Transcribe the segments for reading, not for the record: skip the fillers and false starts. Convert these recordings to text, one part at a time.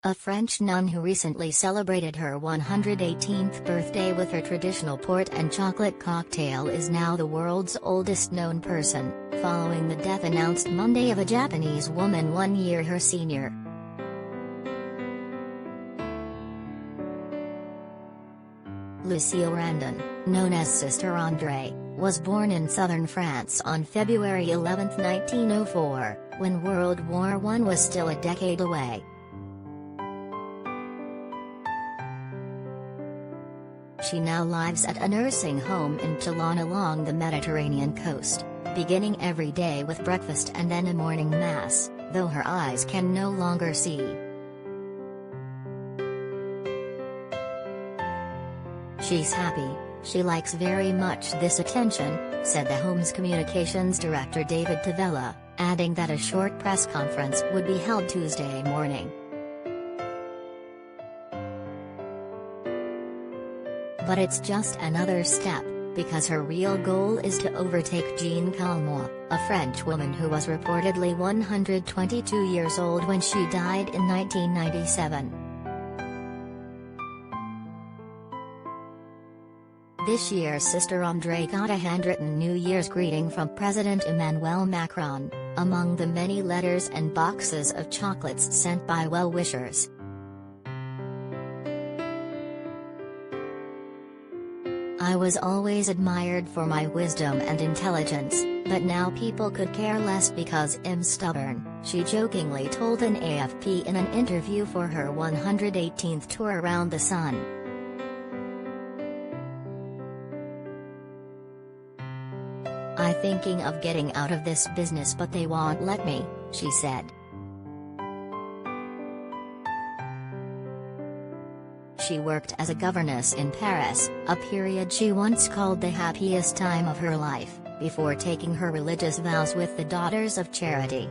A French nun who recently celebrated her 118th birthday with her traditional port and chocolate cocktail is now the world's oldest known person, following the death announced Monday of a Japanese woman 1 year her senior. Lucile Randon, known as Sister André, was born in southern France on February 11, 1904, when World War I was still a decade away. She now lives at a nursing home in Toulon along the Mediterranean coast, beginning every day with breakfast and then a morning mass, though her eyes can no longer see. She's happy, she likes very much this attention, said the home's communications director David Tavella, adding that a short press conference would be held Tuesday morning. But it's just another step, because her real goal is to overtake Jeanne Calment, a French woman who was reportedly 122 years old when she died in 1997. This year Sister André got a handwritten New Year's greeting from President Emmanuel Macron, among the many letters and boxes of chocolates sent by well-wishers. I was always admired for my wisdom and intelligence, but now people could care less because I'm stubborn, she jokingly told an AFP in an interview for her 118th tour around the sun. I'm thinking of getting out of this business but they won't let me, she said. She worked as a governess in Paris, a period she once called the happiest time of her life, before taking her religious vows with the Daughters of Charity.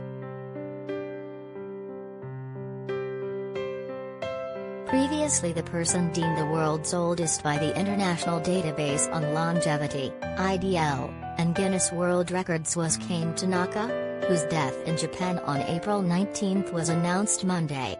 Previously the person deemed the world's oldest by the International Database on Longevity, IDL, and Guinness World Records was Kane Tanaka, whose death in Japan on April 19 was announced Monday.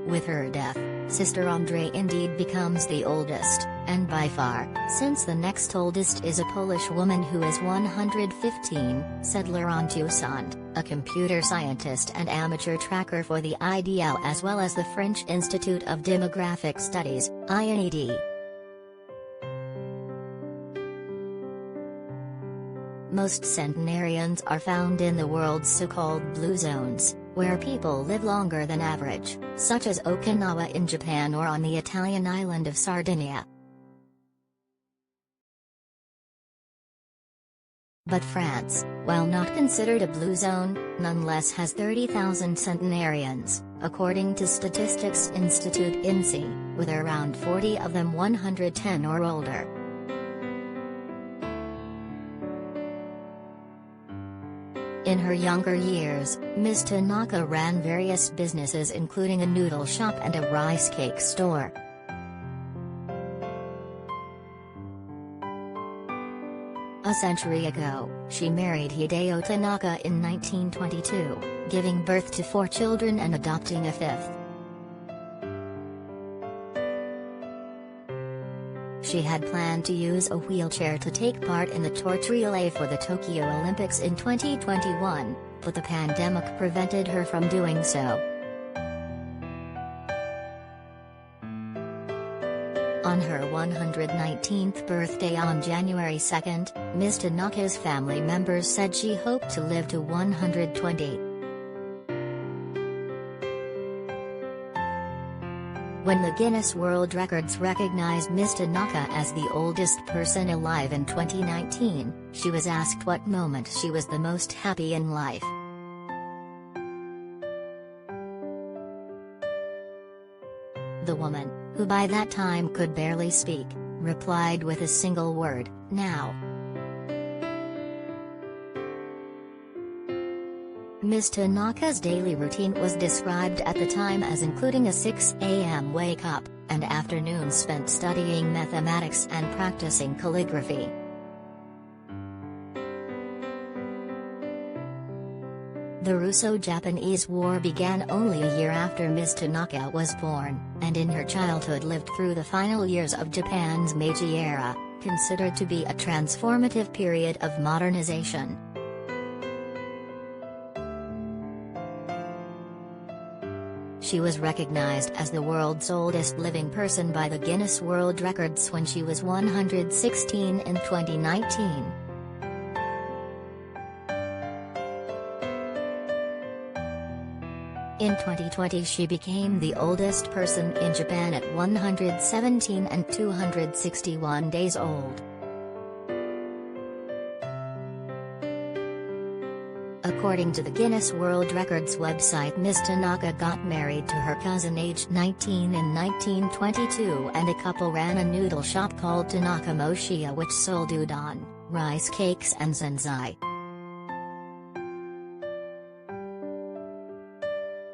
With her death, Sister André indeed becomes the oldest, and by far, since the next oldest is a Polish woman who is 115, said Laurent Toussaint, a computer scientist and amateur tracker for the IDL as well as the French Institute of Demographic Studies, INED. Most centenarians are found in the world's so-called blue zones, where people live longer than average, such as Okinawa in Japan or on the Italian island of Sardinia. But France, while not considered a blue zone, nonetheless has 30,000 centenarians, according to Statistics Institute INSEE, with around 40 of them 110 or older. In her younger years, Ms. Tanaka ran various businesses including a noodle shop and a rice cake store. A century ago, she married Hideo Tanaka in 1922, giving birth to 4 children and adopting a 5th. She had planned to use a wheelchair to take part in the torch relay for the Tokyo Olympics in 2021, but the pandemic prevented her from doing so. On her 119th birthday on January 2, Ms. Tanaka's family members said she hoped to live to 120. When the Guinness World Records recognized Ms. Tanaka as the oldest person alive in 2019, she was asked what moment she was the most happy in life. The woman, who by that time could barely speak, replied with a single word, "Now." Ms. Tanaka's daily routine was described at the time as including a 6 a.m. wake-up, and afternoons spent studying mathematics and practicing calligraphy. The Russo-Japanese War began only a year after Ms. Tanaka was born, and in her childhood lived through the final years of Japan's Meiji era, considered to be a transformative period of modernization. She was recognized as the world's oldest living person by the Guinness World Records when she was 116 in 2019. In 2020 she became the oldest person in Japan at 117 and 261 days old. According to the Guinness World Records website, Ms. Tanaka got married to her cousin aged 19 in 1922, and the couple ran a noodle shop called Tanaka Mochiya which sold udon, rice cakes and zenzai.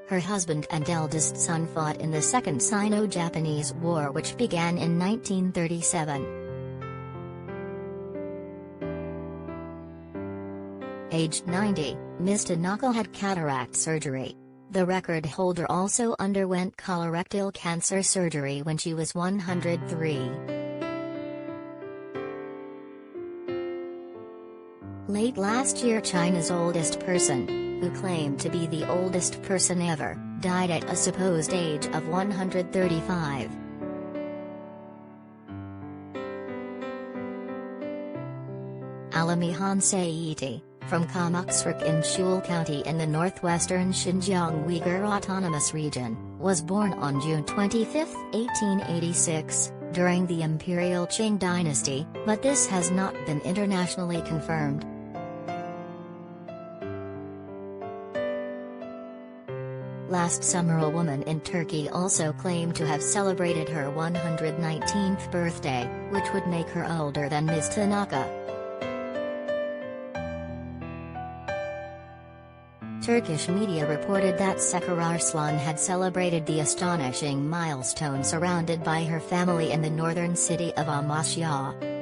Her husband and eldest son fought in the Second Sino-Japanese War, which began in 1937. Aged 90, Ms. Tanaka had cataract surgery. The record holder also underwent colorectal cancer surgery when she was 103. Late last year, China's oldest person, who claimed to be the oldest person ever, died at a supposed age of 135. Alimi Hanseiti, from Kamuksrik in Shul County in the northwestern Xinjiang Uyghur Autonomous Region, was born on June 25, 1886, during the Imperial Qing dynasty, but this has not been internationally confirmed. Last summer a woman in Turkey also claimed to have celebrated her 119th birthday, which would make her older than Ms. Tanaka. Turkish media reported that Seher Arslan had celebrated the astonishing milestone surrounded by her family in the northern city of Amasya.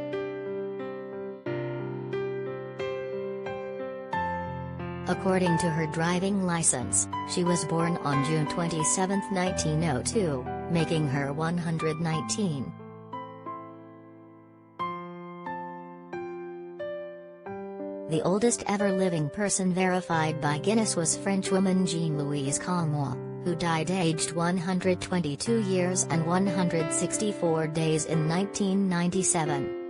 According to her driving license, she was born on June 27, 1902, making her 119. The oldest ever living person verified by Guinness was Frenchwoman Jean-Louise Calment, who died aged 122 years and 164 days in 1997.